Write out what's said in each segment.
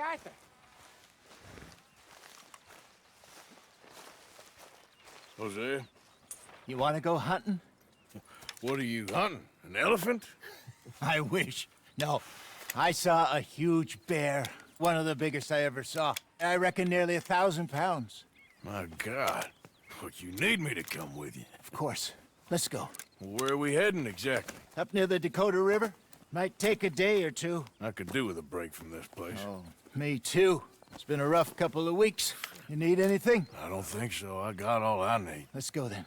Arthur. Jose, You want to go hunting? what are you hunting? An elephant? I wish. No, I saw a huge bear. One of the biggest I ever saw. I reckon nearly 1,000 pounds. My God. But you need me to come with you. Of course. Let's go. Where are we heading exactly? Up near the Dakota River. Might take a day or two. I could do with a break from this place. Oh, me too. It's been a rough couple of weeks. You need anything? I don't think so. I got all I need. Let's go then.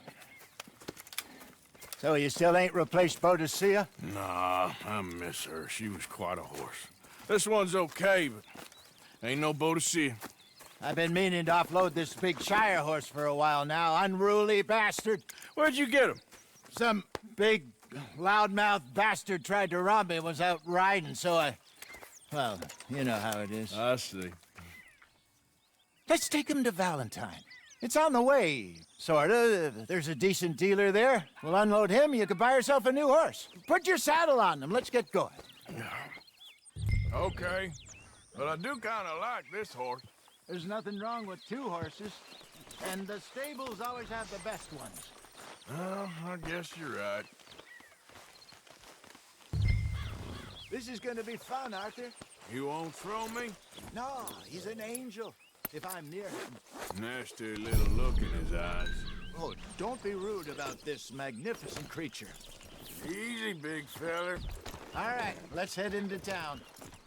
So you still ain't replaced Boadicea? Nah, I miss her. She was quite a horse. This one's okay, but ain't no Boadicea. I've been meaning to offload this big Shire horse for a while now. Unruly bastard. Where'd you get him? Some big, loudmouth bastard tried to rob me and was out riding, so I... Well, you know how it is. I see. Let's take him to Valentine. It's on the way, sorta. There's a decent dealer there. We'll unload him, you can buy yourself a new horse. Put your saddle on him, let's get going. Okay, but I do kind of like this horse. There's nothing wrong with two horses, and the stables always have the best ones. Well, I guess you're right. This is gonna be fun, Arthur. You won't throw me? No, he's an angel, if I'm near him. Nasty little look in his eyes. Oh, don't be rude about this magnificent creature. Easy, big feller. All right, let's head into town.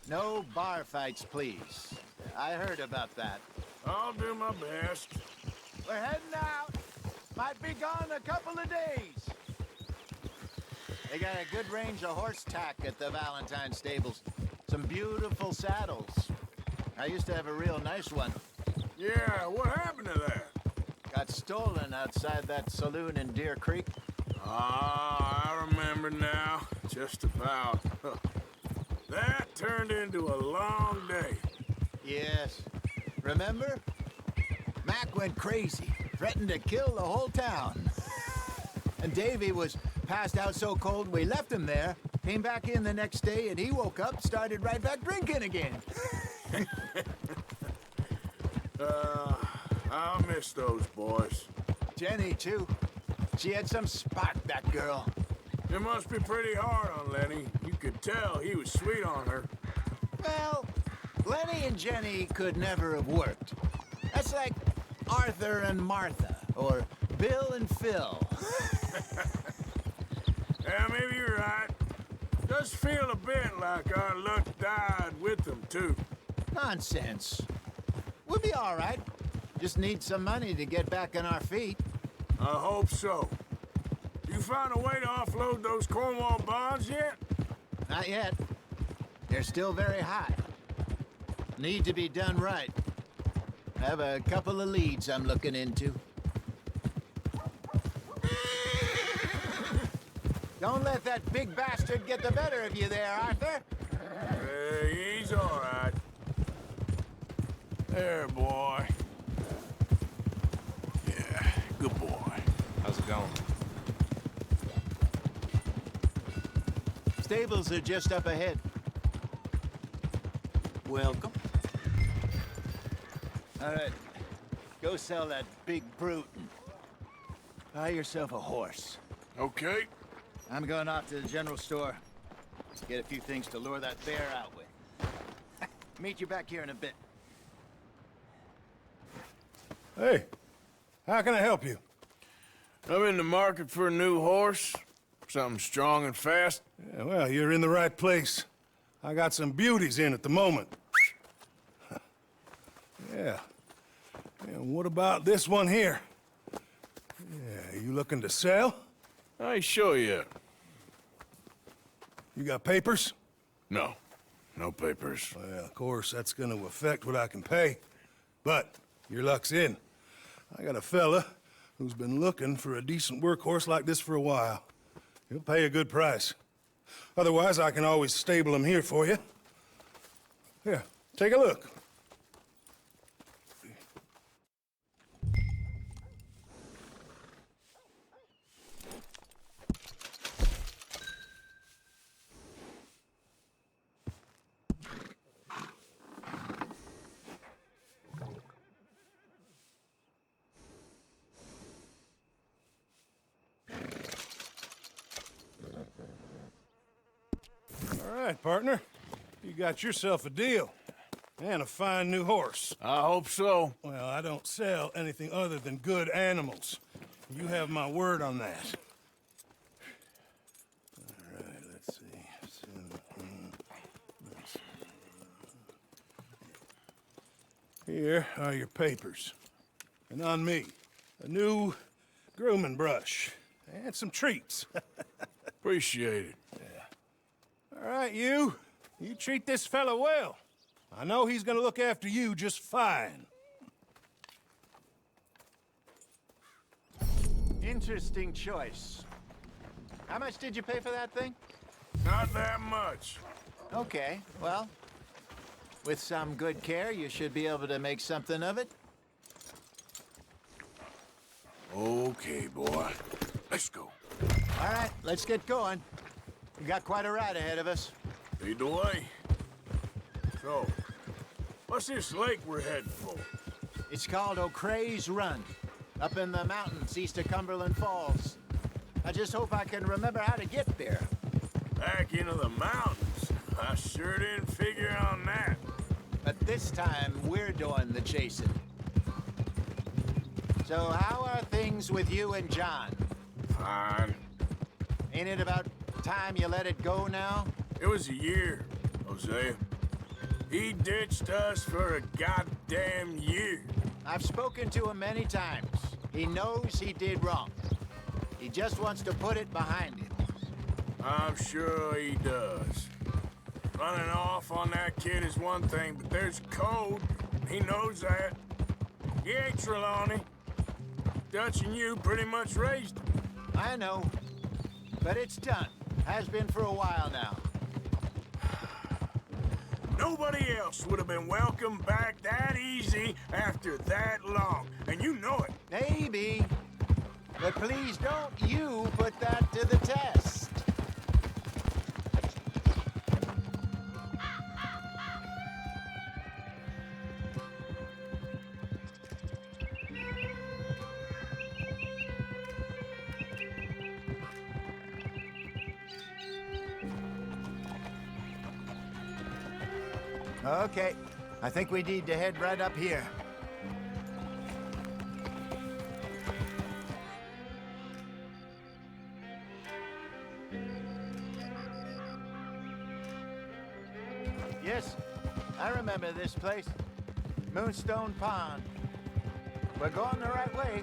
No bar fights, please. I heard about that. I'll do my best. We're heading out. Might be gone a couple of days. They got a good range of horse tack at the Valentine stables. Some beautiful saddles. I used to have a real nice one. Yeah, what happened to that? Got stolen outside that saloon in Deer Creek. Ah, I remember now. Just about. That turned into a long day. Yes. Remember? Mac went crazy, threatened to kill the whole town. And Davy was passed out so cold we left him there, came back in the next day, and he woke up, started right back drinking again. I'll miss those boys. Jenny, too. She had some spark, that girl. It must be pretty hard on Lenny. You could tell he was sweet on her. Well, Lenny and Jenny could never have worked. That's like Arthur and Martha, or Bill and Phil. Yeah, maybe you're right. Does feel a bit like our luck died with them, too. Nonsense. We'll be all right. Just need some money to get back on our feet. I hope so. You find a way to offload those Cornwall bonds yet? Not yet. They're still very high. Need to be done right. I have a couple of leads I'm looking into. Don't let that big bastard get the better of you there, Arthur. Hey, he's all right. There, boy. Yeah, good boy. How's it going? Stables are just up ahead. Welcome. All right, go sell that big brute and buy yourself a horse. Okay. I'm going off to the general store. Get a few things to lure that bear out with. Meet you back here in a bit. Hey, how can I help you? I'm in the market for a new horse. Something strong and fast. Yeah, well, you're in the right place. I got some beauties in at the moment. Yeah. And what about this one here? Yeah, you looking to sell? I ain't sure yet. You got papers? No. No papers. Well, of course, that's gonna affect what I can pay. But your luck's in. I got a fella who's been looking for a decent workhorse like this for a while. He'll pay a good price. Otherwise, I can always stable him here for you. Here, take a look. right, partner. You got yourself a deal. And a fine new horse. I hope so. Well, I don't sell anything other than good animals. You have my word on that. All right, let's see. Here are your papers. And on me, a new grooming brush. And some treats. Appreciate it. All right, you. You treat this fella well. I know he's gonna look after you just fine. Interesting choice. How much did you pay for that thing? Not that much. Okay, well, with some good care, you should be able to make something of it. Okay, boy. Let's go. All right, let's get going. We got quite a ride ahead of us. Lead the way. So, what's this lake we're heading for? It's called O'Creagh's Run, up in the mountains east of Cumberland Falls. I just hope I can remember how to get there. Back into the mountains? I sure didn't figure on that. But this time, we're doing the chasing. So how are things with you and John? Fine. Ain't it about time you let it go now? It was a year, Jose. He ditched us for a goddamn year. I've spoken to him many times. He knows he did wrong. He just wants to put it behind him. I'm sure he does. Running off on that kid is one thing, but there's code. He knows that. He ain't Trelawney. Dutch and you pretty much raised him. I know. But it's done. Has been for a while now. Nobody else would have been welcomed back that easy after that long. And you know it. Maybe. But please don't you put that to the test. Okay, I think we need to head right up here. Yes, I remember this place. Moonstone Pond. We're going the right way.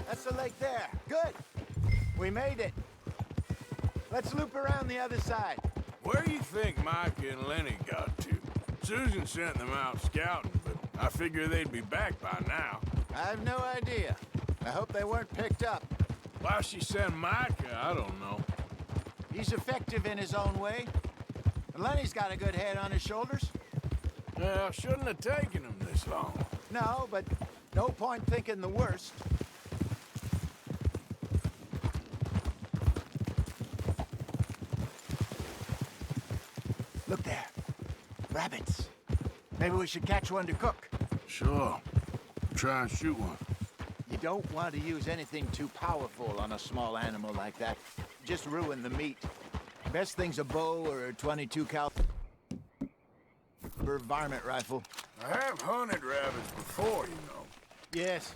That's the lake there. Good. We made it. Let's loop around the other side. Where do you think Mike and Lenny got to? Susan sent them out scouting, but I figure they'd be back by now. I have no idea. I hope they weren't picked up. Why she sent Micah, I don't know. He's effective in his own way. And Lenny's got a good head on his shoulders. Well, shouldn't have taken him this long. No, but no point thinking the worst. Look there. Rabbits. Maybe we should catch one to cook. Sure. Try and shoot one. You don't want to use anything too powerful on a small animal like that. Just ruin the meat. Best thing's a bow or a 22 caliber varmint rifle. I have hunted rabbits before, you know. Yes,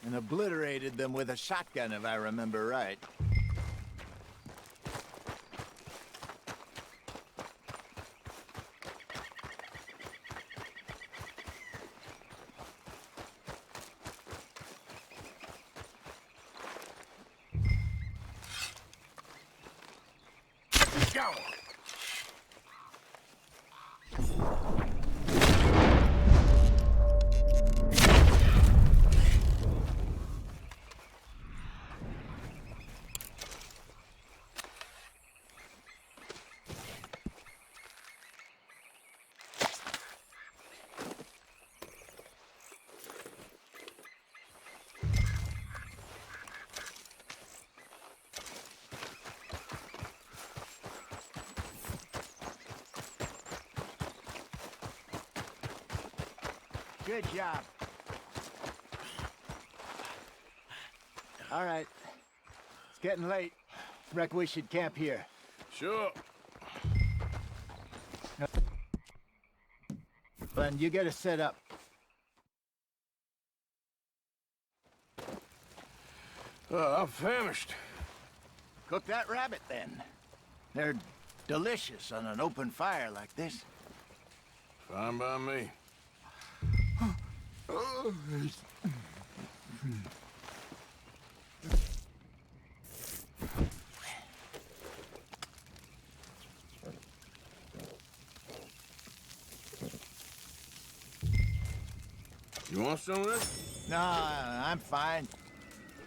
and obliterated them with a shotgun, if I remember right. Go! Good job. All right. It's getting late. Reckon we should camp here. Sure. And you get us set up. I'm famished. Cook that rabbit, then. They're delicious on an open fire like this. Fine by me. You want some of this? No, I'm fine.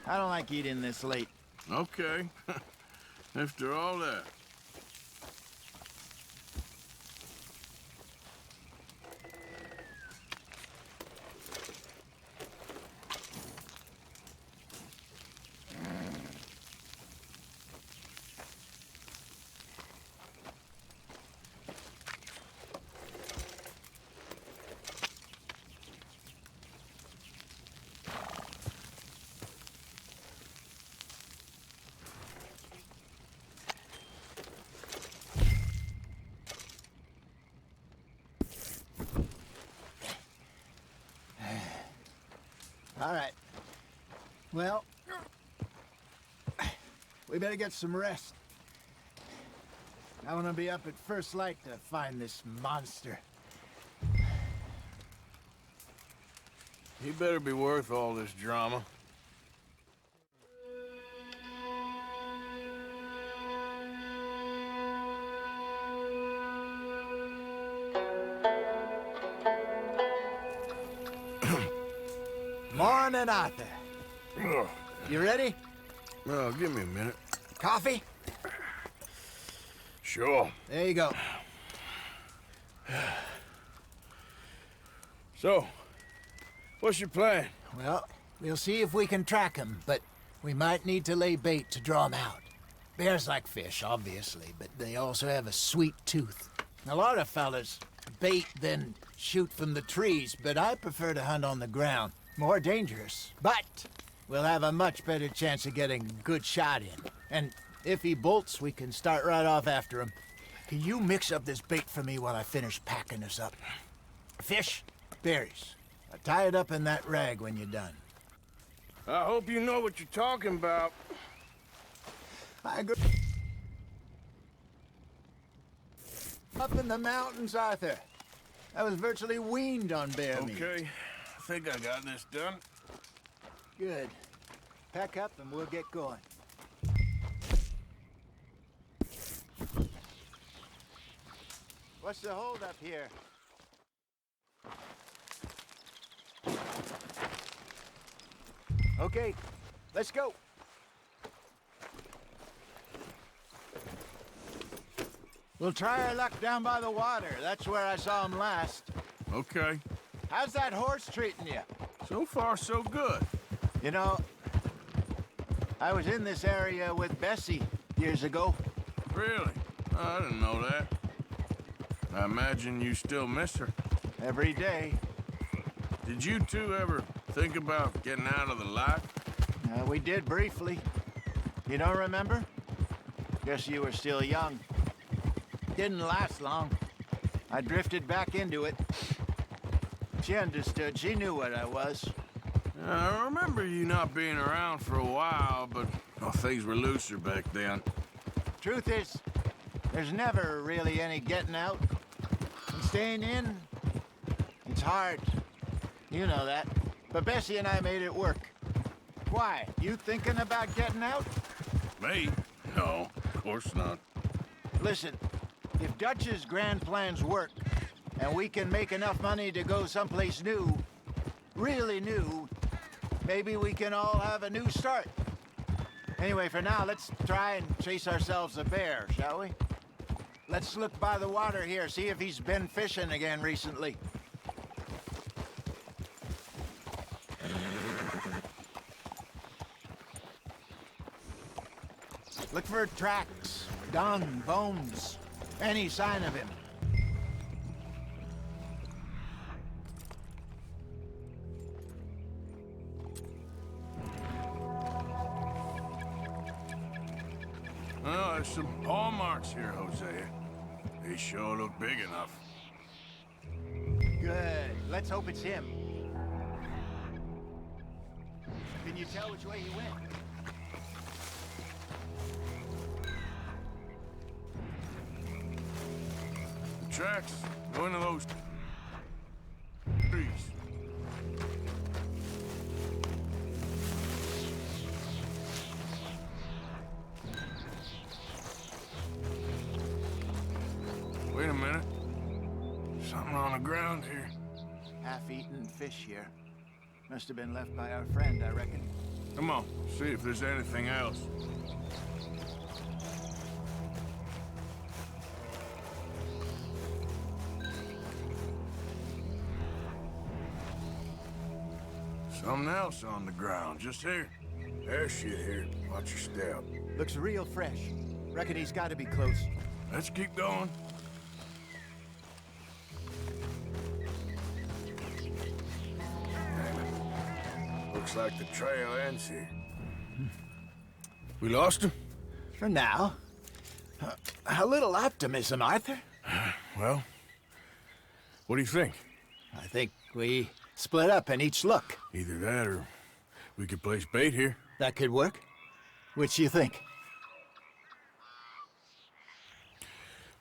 I don't like eating this late. Okay. After all that. All right. Well, we better get some rest. I want to be up at first light to find this monster. He better be worth all this drama. Morning, Arthur. You ready? Well, give me a minute. Coffee? Sure. There you go. So, what's your plan? Well, we'll see if we can track him, but we might need to lay bait to draw him out. Bears like fish, obviously, but they also have a sweet tooth. A lot of fellas bait, then shoot from the trees, but I prefer to hunt on the ground. More dangerous, but we'll have a much better chance of getting a good shot in. And if he bolts, we can start right off after him. Can you mix up this bait for me while I finish packing this up? Fish, berries. Tie it up in that rag when you're done. I hope you know what you're talking about. I agree. Up in the mountains, Arthur. I was virtually weaned on bear meat. Okay, I think I got this done. Good. Pack up and we'll get going. What's the hold up here? Okay, let's go. We'll try our luck down by the water. That's where I saw him last. Okay. How's that horse treating you? So far, so good. You know, I was in this area with Bessie years ago. Really? I didn't know that. I imagine you still miss her. Every day. Did you two ever think about getting out of the life? We did briefly. You don't remember? Guess you were still young. Didn't last long. I drifted back into it. She understood. She knew what I was. I remember you not being around for a while, but things were looser back then. Truth is, there's never really any getting out. And staying in, it's hard. You know that. But Bessie and I made it work. Why? You thinking about getting out? Me? No, of course not. Listen, if Dutch's grand plans work, and we can make enough money to go someplace new, really new, maybe we can all have a new start. Anyway, for now, let's try and chase ourselves a bear, shall we? Let's look by the water here, see if he's been fishing again recently. Look for tracks, dung, bones, any sign of him. there's some paw marks here, Hosea. They sure look big enough. Good. Let's hope it's him. Can you tell which way he went? The tracks go into those trees. Wait a minute. Something on the ground here. Half-eaten fish here. Must have been left by our friend, I reckon. Come on, see if there's anything else. Something else on the ground, just here. There's shit here. Watch your step. Looks real fresh. Reckon he's got to be close. Let's keep going. Damn it. Looks like the trail ends here. We lost him? For now. A little optimism, Arthur. Well, what do you think? I think we split up and each look. Either that or we could place bait here. That could work. Which do you think?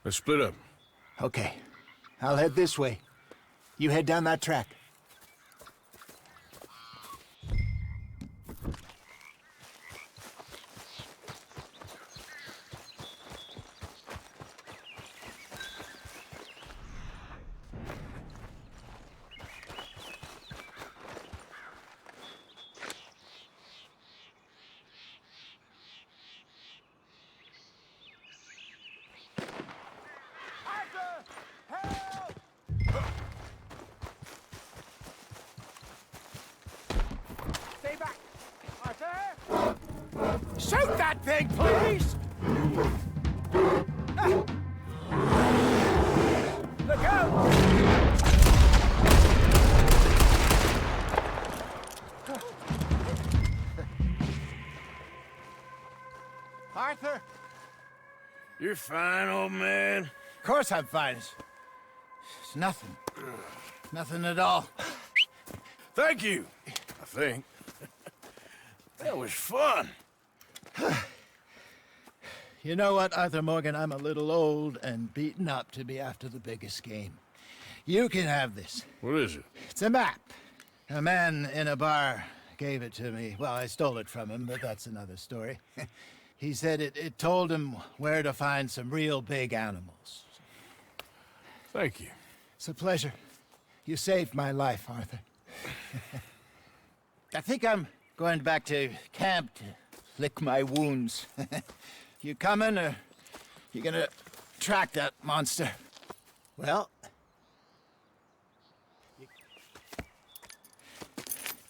Let's split up. Okay. I'll head this way. You head down that track. Stay back! Arthur! Shoot that thing, please! Look out! Arthur! You're fine, old man. Of course I'm fine. It's nothing. Nothing at all. Thank you, I think. That was fun. You know what, Arthur Morgan? I'm a little old and beaten up to be after the biggest game. You can have this. What is it? It's a map. A man in a bar gave it to me. Well, I stole it from him, but that's another story. He said it told him where to find some real big animals. Thank you. It's a pleasure. You saved my life, Arthur. I think I'm going back to camp to lick my wounds. You coming, or you gonna track that monster? Well...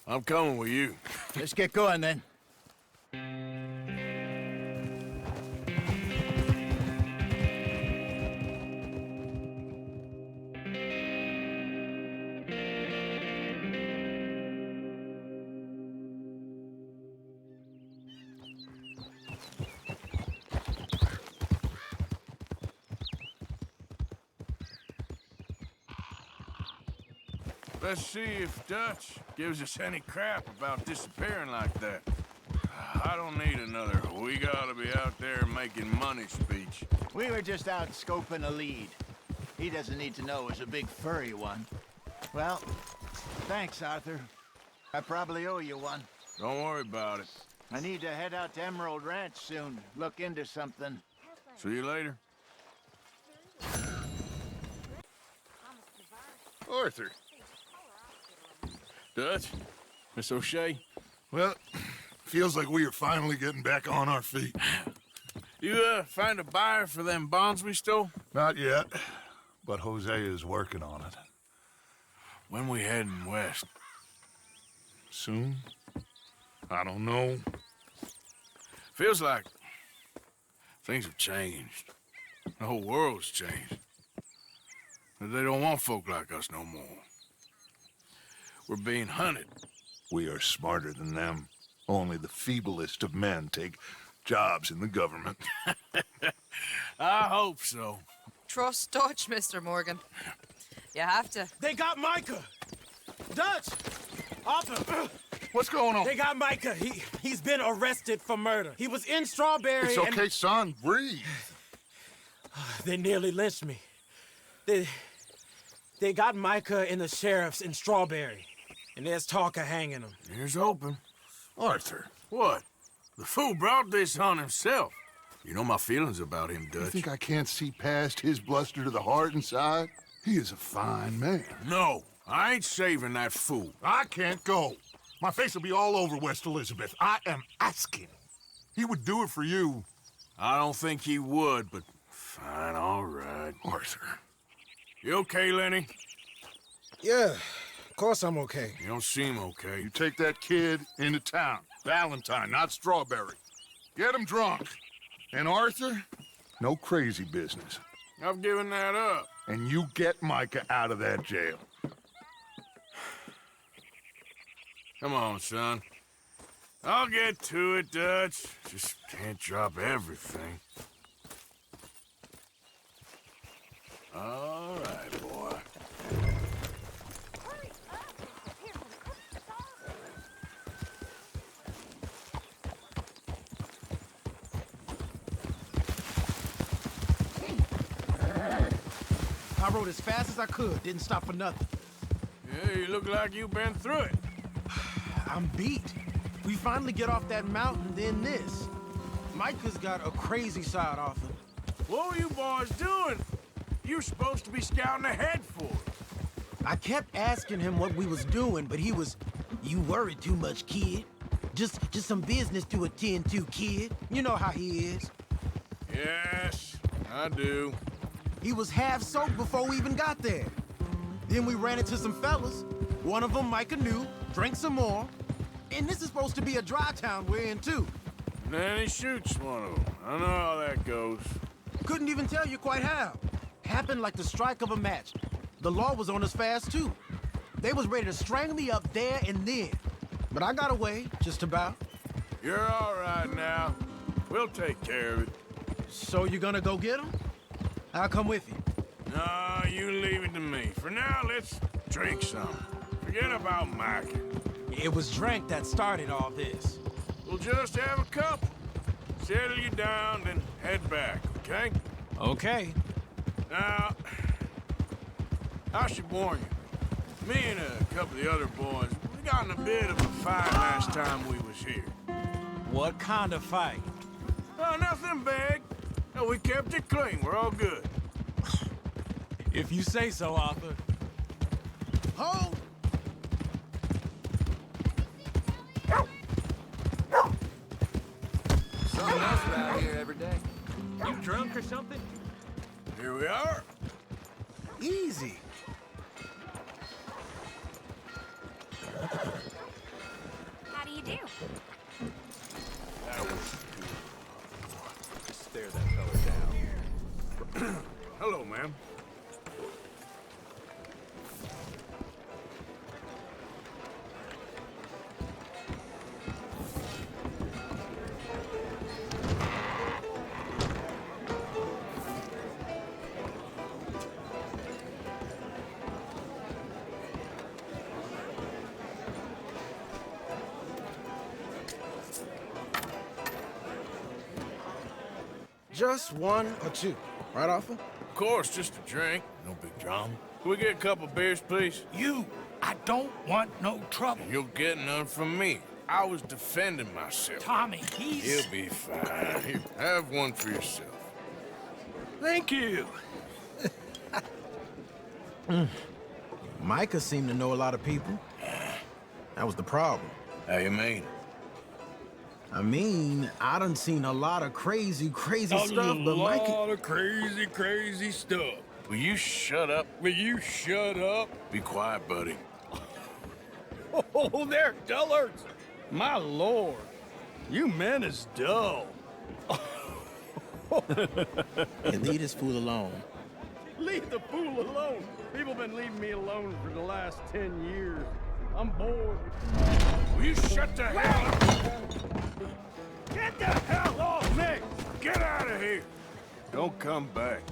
I'm coming with you. let's get going, then. Let's see if Dutch gives us any crap about disappearing like that. I don't need another "we gotta be out there making money" speech. We were just out scoping a lead. He doesn't need to know it was a big furry one. Well, thanks, Arthur. I probably owe you one. Don't worry about it. I need to head out to Emerald Ranch soon. Look into something. See you later. Arthur. Dutch? Miss O'Shea? Well, feels like we are finally getting back on our feet. You, find a buyer for them bonds we stole? Not yet, but Hosea is working on it. When we heading west? Soon? I don't know. Feels like things have changed. The whole world's changed. They don't want folk like us no more. We're being hunted. We are smarter than them. Only the feeblest of men take jobs in the government. I hope so. Trust Dutch, Mr. Morgan. You have to. They got Micah! Dutch! Arthur! What's going on? They got Micah. He's been arrested for murder. He was in Strawberry It's okay, and... son. Breathe. They nearly lynched me. They got Micah and the sheriffs in Strawberry. And there's talk of hanging him. Here's hoping. Arthur, What? The fool brought this on himself. You know my feelings about him, you Dutch. think I can't see past his bluster to the heart inside? He is a fine man. No, I ain't saving that fool. I can't go. My face will be all over West Elizabeth. I am asking. He would do it for you. I don't think he would, but fine, all right. Arthur. You okay, Lenny? Yeah, of course I'm okay. You don't seem okay. You take that kid into town. Valentine, not Strawberry. Get him drunk. And Arthur, no crazy business. I've given that up. And you get Micah out of that jail. Come on, son. I'll get to it, Dutch. Just can't drop everything. All right, boy. I rode as fast as I could, didn't stop for nothing. Yeah, you look like you've been through it. I'm beat. We finally get off that mountain, then this. Micah's got a crazy side off him. What were you boys doing? You were supposed to be scouting ahead for it. I kept asking him what we was doing, but he was, "You worry too much, kid. Just some business to attend to, kid. You know how he is." Yes, I do. He was half soaked before we even got there. Then we ran into some fellas. One of them Micah knew, drank some more. And this is supposed to be a dry town we're in, too. And then he shoots one of them. I know how that goes. Couldn't even tell you quite how. Happened like the strike of a match. The law was on us fast, too. They was ready to strangle me up there and then. But I got away, just about. You're all right now. We'll take care of it. So you gonna go get him? I'll come with you. No, you leave it to me. For now, let's drink some. Forget about Mike. It was drink that started all this. We'll just have a couple. Settle you down, then head back, okay? Okay. Now, I should warn you. Me and a couple of the other boys, we got in a bit of a fight last time we was here. What kind of fight? Oh, nothing big. No, we kept it clean. We're all good. If you say so, Arthur. Hold! Something else around here every day. You drunk or something? Here we are. Easy. How do you do? Stare that fella down. Hello, ma'am. Just one or two, right, Arthur? Of course, just a drink. No big drama. Can we get a couple beers, please? I don't want no trouble. You'll get none from me. I was defending myself. Tommy, he's... He'll be fine. Here, have one for yourself. Thank you. Micah seemed to know a lot of people. That was the problem. How you mean? I mean, I done seen a lot of crazy stuff, but Micah... of crazy stuff. Will you shut up? Will you shut up? Be quiet, buddy. Oh, they're dullards. My lord. You men is dull. Hey, leave this fool alone. Leave the fool alone. People been leaving me alone for the last 10 years. I'm bored. Will you shut the hell up? Get the hell off me! Get out of here. Don't come back.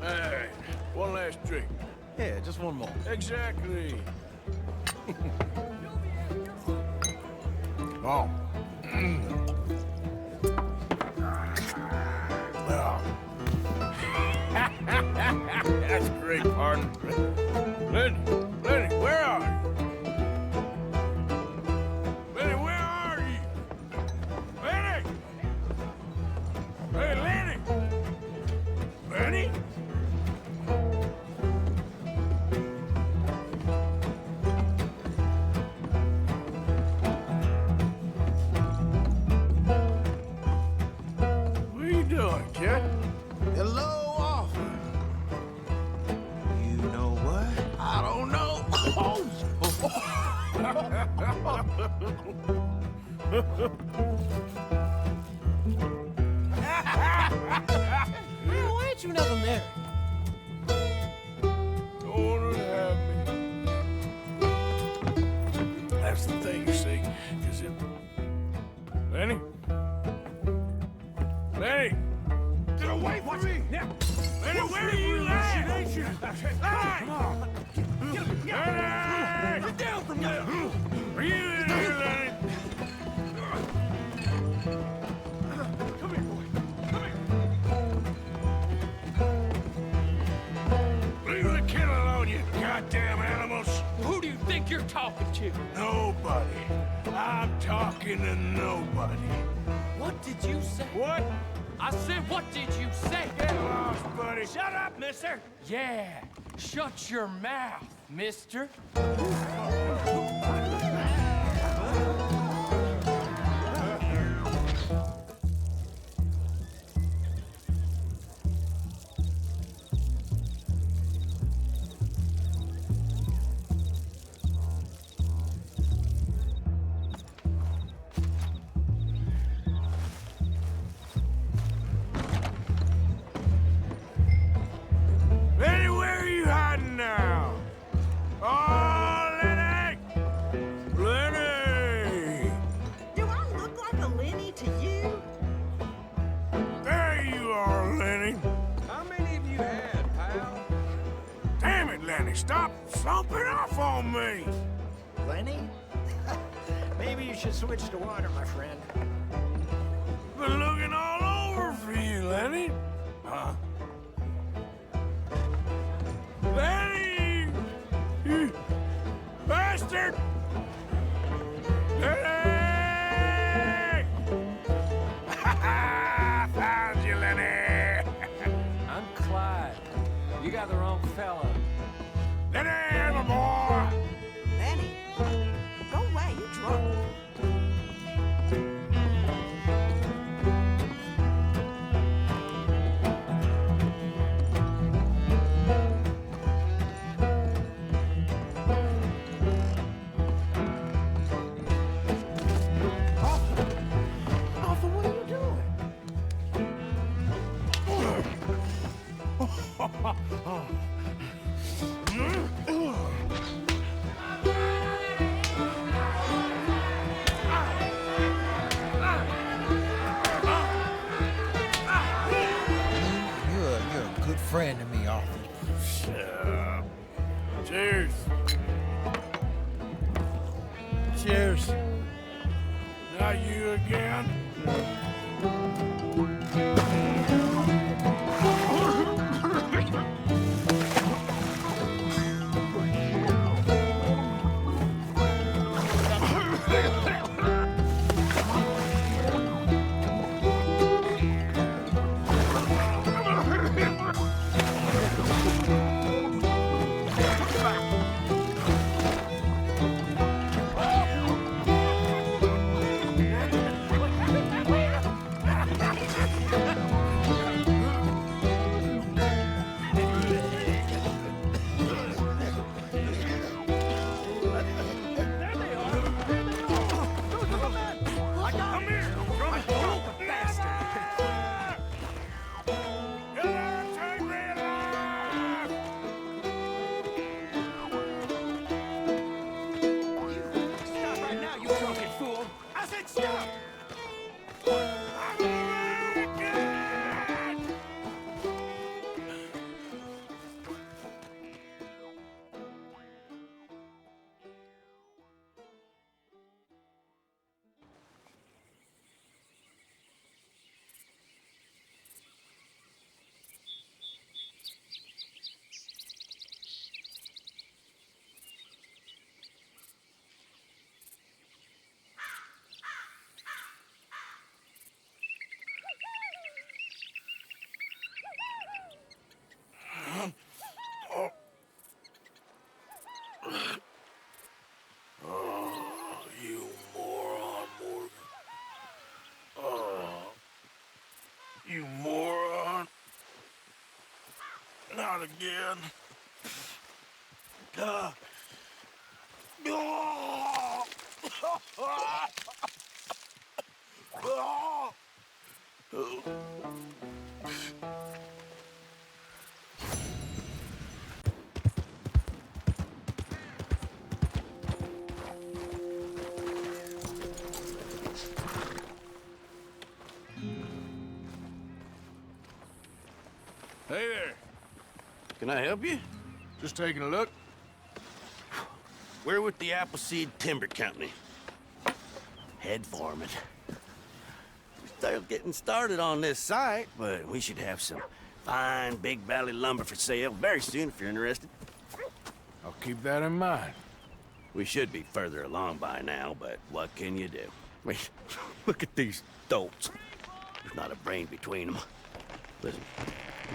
Hey, one last drink. Yeah, just one more. Exactly. Oh. Well. That's great, partner. Lenny, where are you? Lenny, where are you? Lenny! Hey, Lenny! Lenny? What are you doing, kid? Hello, offer. You know what? I don't know. Man, why ain't you never married? Don't wanna have me. That's the thing, you see, is it... Lenny? Lenny! Get away from me! Now. Lenny, where are you at? Come on! Lenny! Get down from there! Are you in here, Lenny? Come here, boy. Come here. Leave the kid alone, you goddamn animals! Who do you think you're talking to? Nobody. I'm talking to nobody. What did you say? What? I said, what did you say? Get lost, buddy. Shut up, mister! Yeah, shut your mouth, mister. Lenny, where are you hiding now? Oh, Lenny! Lenny! Do I look like a Lenny to you? There you are, Lenny. How many of you had, pal? Damn it, Lenny, stop slumping off on me. Lenny? Maybe you should switch to water, my friend. Been looking all over for you, Lenny. Huh? Lenny! You bastard! Lenny! Found you, Lenny! I'm Clyde. You got the wrong fella. Lenny, my boy! Lenny, go away, you drunk. Arthur, what are you doing? You're a good friend to me, Arthur. Shut up. Cheers. Cheers. Not you again? not again. Hey there. Can I help you? Just taking a look. We're with the Appleseed Timber Company. Head foreman. We're still getting started on this site, but we should have some fine Big Valley lumber for sale very soon if you're interested. I'll keep that in mind. We should be further along by now, but what can you do? I mean, look at these dolts. There's not a brain between them. Listen,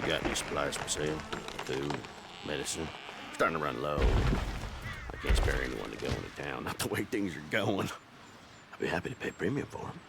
you got any supplies for sale? Food, medicine? Starting to run low. I can't spare anyone to go into town, not the way things are going. I'd be happy to pay premium for them.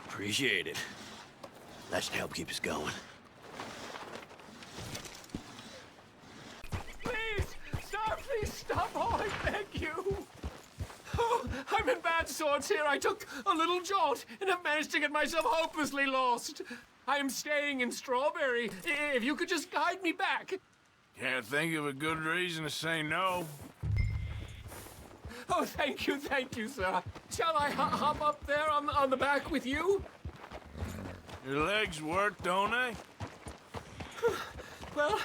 Appreciate it. That should help keep us going. Please! Stop! Please stop! Oh, I beg you! Oh, I'm in bad sorts here. I took a little jaunt and have managed to get myself hopelessly lost. I am staying in Strawberry. If you could just guide me back. Can't think of a good reason to say no. Oh, thank you, sir. Shall I hop up there on the back with you? Your legs work, don't they? Well,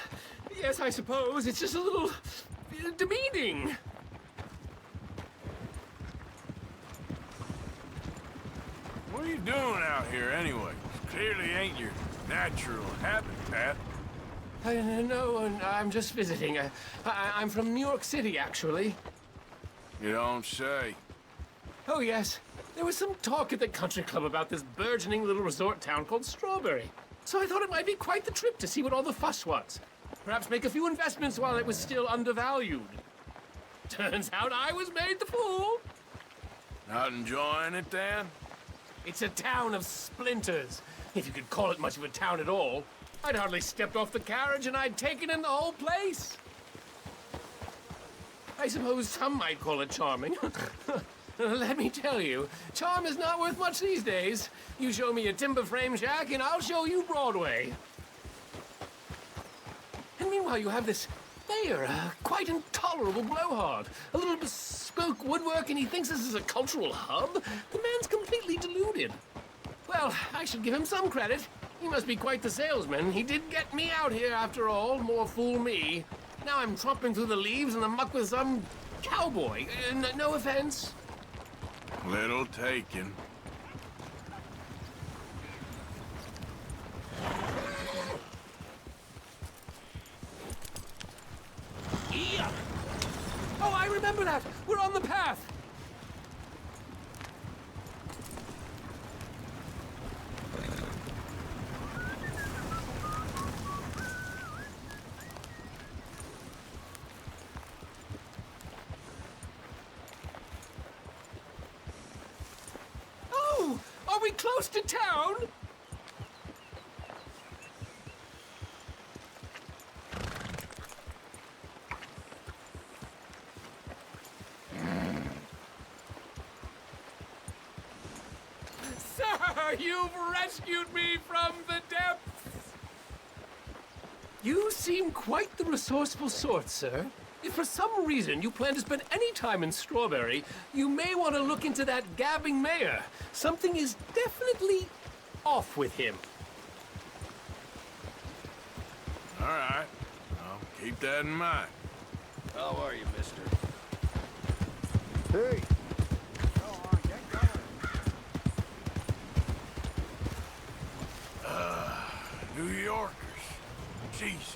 yes, I suppose. It's just a little demeaning. What are you doing out here anyway? Clearly ain't your natural habitat. No, I'm just visiting. I'm from New York City, actually. You don't say. Oh, yes. There was some talk at the country club about this burgeoning little resort town called Strawberry. So I thought it might be quite the trip to see what all the fuss was. Perhaps make a few investments while it was still undervalued. Turns out I was made the fool. Not enjoying it, then? It's a town of splinters, if you could call it much of a town at all. I'd hardly stepped off the carriage and I'd taken in the whole place. I suppose some might call it charming. Let me tell you, charm is not worth much these days. You show me a timber frame shack and I'll show you Broadway. And meanwhile, you have this mayor, a quite intolerable blowhard. A little bespoke woodwork, and he thinks this is a cultural hub? The man's completely deluded. Well, I should give him some credit. He must be quite the salesman. He did get me out here after all, more fool me. Now I'm tromping through the leaves in the muck with some cowboy. No offense. Little taken. Yeah. Oh, I remember that. We're on the path. Oh, are we close to town? Sir, you've rescued me from the depths! You seem quite the resourceful sort, sir. If for some reason you plan to spend any time in Strawberry, you may want to look into that gabbing mayor. Something is definitely off with him. All right. I'll keep that in mind. How are you, mister? Hey. Go on, get going. New York. Jesus.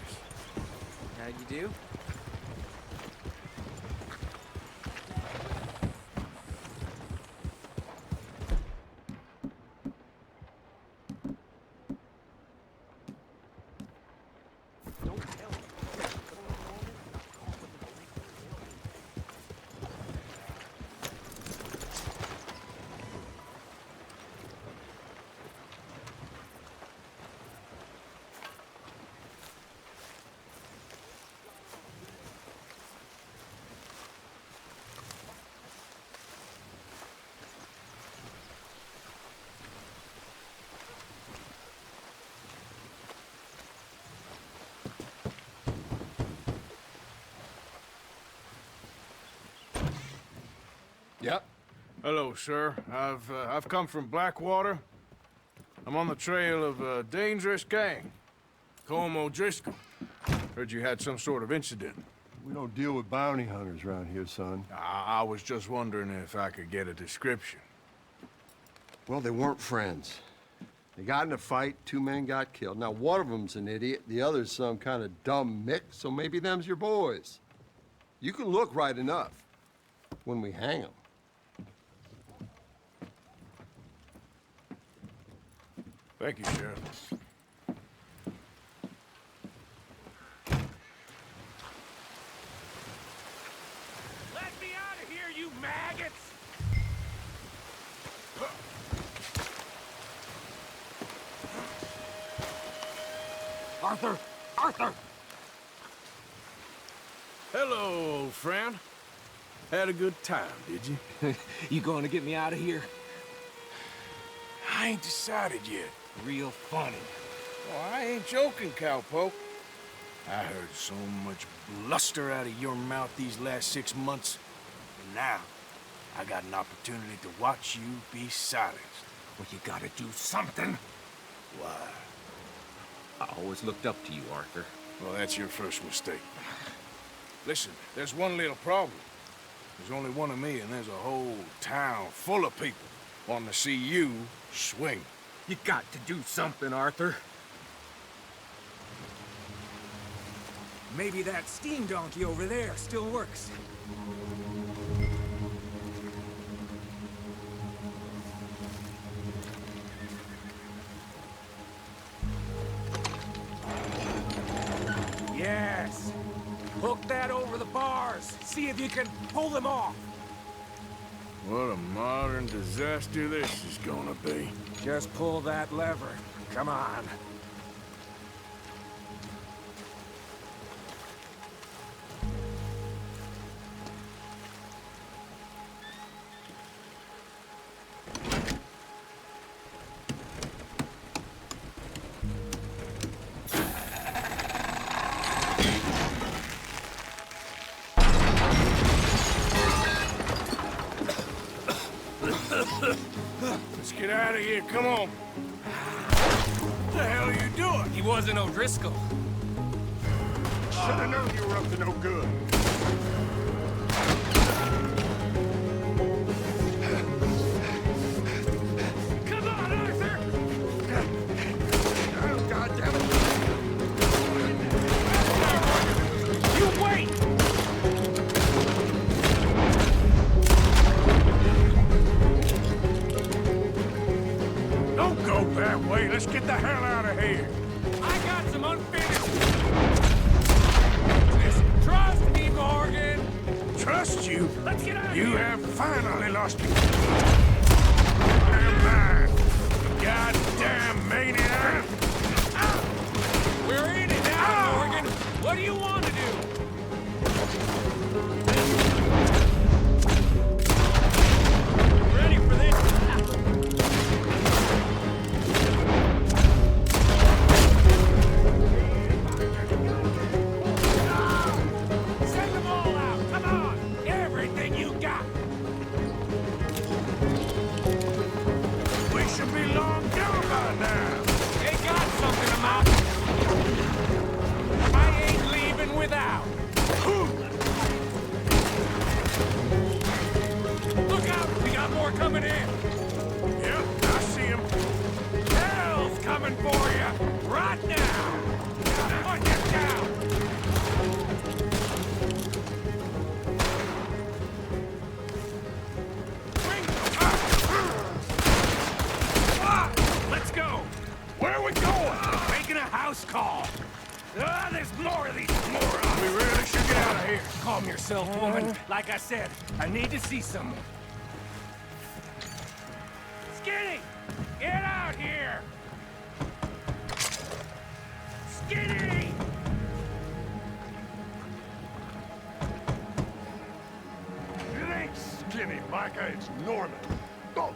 How'd you do? Yep. Hello, sir. I've come from Blackwater. I'm on the trail of a dangerous gang. Colm O'Driscoll. Heard you had some sort of incident. We don't deal with bounty hunters around here, son. I was just wondering if I could get a description. Well, they weren't friends. They got in a fight, 2 men got killed. Now, one of them's an idiot, the other's some kind of dumb mix, so maybe them's your boys. You can look right enough when we hang them. Thank you, Sheriff. Let me out of here, you maggots! Arthur! Arthur! Hello, old friend. Had a good time, did you? You going to get me out of here? I ain't decided yet. Real funny. Oh, I ain't joking, cowpoke. I heard so much bluster out of your mouth these last 6 months. And now, I got an opportunity to watch you be silenced. Well, you gotta do something. Why? I always looked up to you, Arthur. Well, that's your first mistake. Listen, there's one little problem. There's only one of me, and there's a whole town full of people wanting to see you swing. You got to do something, Arthur. Maybe that steam donkey over there still works. Yes. Hook that over the bars. See if you can pull them off. What a modern disaster this is gonna be. Just pull that lever. Come on. Let's get out of here, come on. What the hell are you doing? He wasn't O'Driscoll. Should've known you were up to no good. Come on, Arthur! Oh, goddammit. You wait! Don't go that way. Let's get the hell out of here. I got some unfinished... Listen, trust me, Morgan! Trust you? Let's get out of You here! have finally lost your damn mind. Goddamn maniac. We're in it now, Morgan! What do you want to do? Ready for this? Send them all out! Come on! Everything you got! We should be long gone by now. They got something to mount. I ain't leaving without. Look out! We got more coming in. Yep, I see him. Hell's coming for you right now. Calm yourself, woman. Like I said, I need to see someone. Skinny! Get out here! Skinny! It ain't Skinny, Micah. It's Norman. Oh.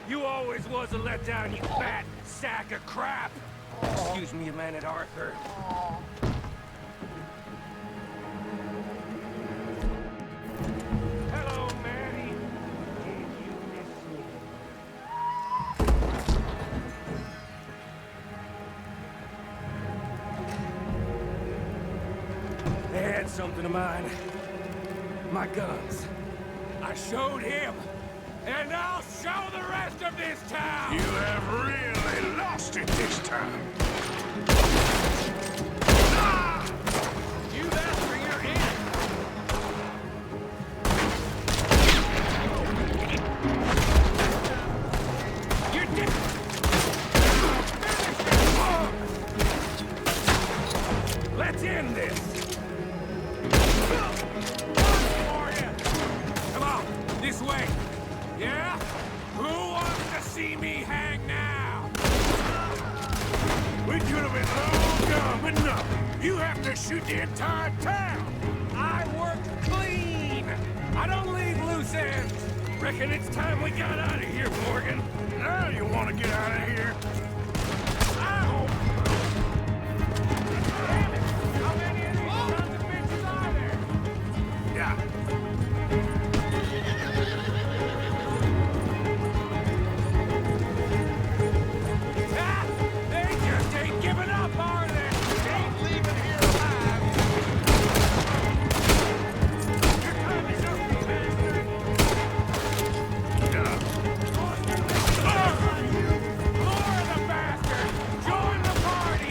You always was a letdown, you fat sack of crap! Excuse me a minute, Arthur. Hello, Manny. Did you miss me? They had something of mine. My guns. I showed him. And I'll show the rest of this town! You have really lost it this time. Ah! You that's where you're in! You're dead! Finish it! Let's end this! Come on, this way! Yeah? Who wants to see me hang now? We could have been long gone, but no. You have to shoot the entire town. I work clean. I don't leave loose ends. Reckon it's time we got out of here, Morgan. Now you want to get out of here? Ow! Damn it! How many of these sons of bitches are there? Yeah. Giving up, are they? Ain't leaving here alive. Your time is up, you bastard. More of the bastard. Join the party.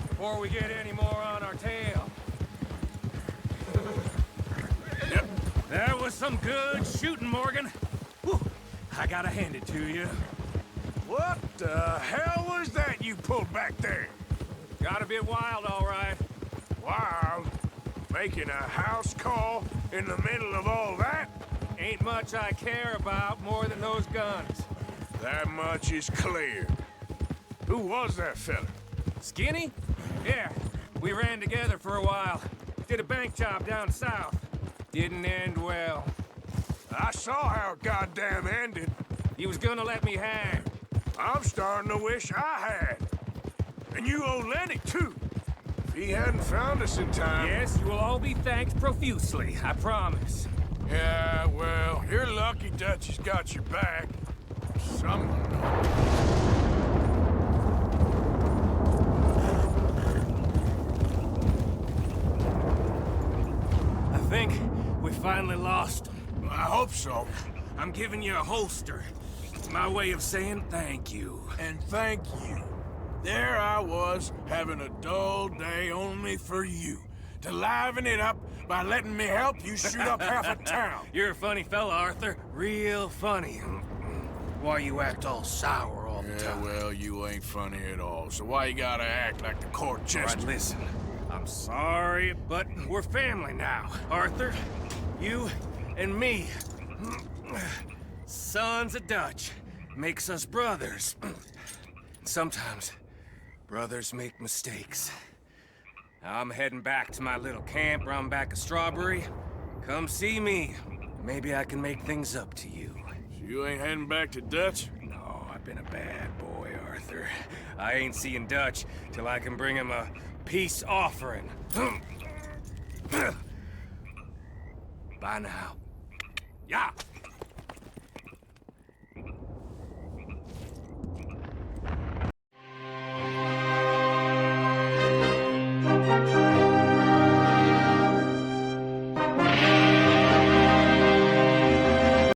Before we get any more on our tail. Yep. That was some good shooting, Morgan. Whew. I gotta hand it to you. What the hell was that you pulled back there? Got a bit wild, all right. Wild? Making a house call in the middle of all that? Ain't much I care about more than those guns. That much is clear. Who was that fella? Skinny? Yeah, we ran together for a while. Did a bank job down south. Didn't end well. I saw how it goddamn ended. He was gonna let me hang. I'm starting to wish I had. And you owe Lenny, too. If he hadn't found us in time... Yes, you will all be thanked profusely, I promise. Yeah, well, you're lucky Dutch has got your back. Someone... I think we finally lost him. I hope so. I'm giving you a holster. It's my way of saying thank you. And thank you. There I was, having a dull day only for you. To liven it up by letting me help you shoot up half a town. You're a funny fella, Arthur. Real funny. Why you act all sour all the time? Well, you ain't funny at all. So why you gotta act like the court jester? All right, listen. I'm sorry, but we're family now, Arthur. You and me. Sons of Dutch. Makes us brothers. Sometimes, brothers make mistakes. Now I'm heading back to my little camp round back of Strawberry. Come see me. Maybe I can make things up to you. So you ain't heading back to Dutch? No, I've been a bad boy, Arthur. I ain't seeing Dutch till I can bring him a peace offering. Bye now. Yeah.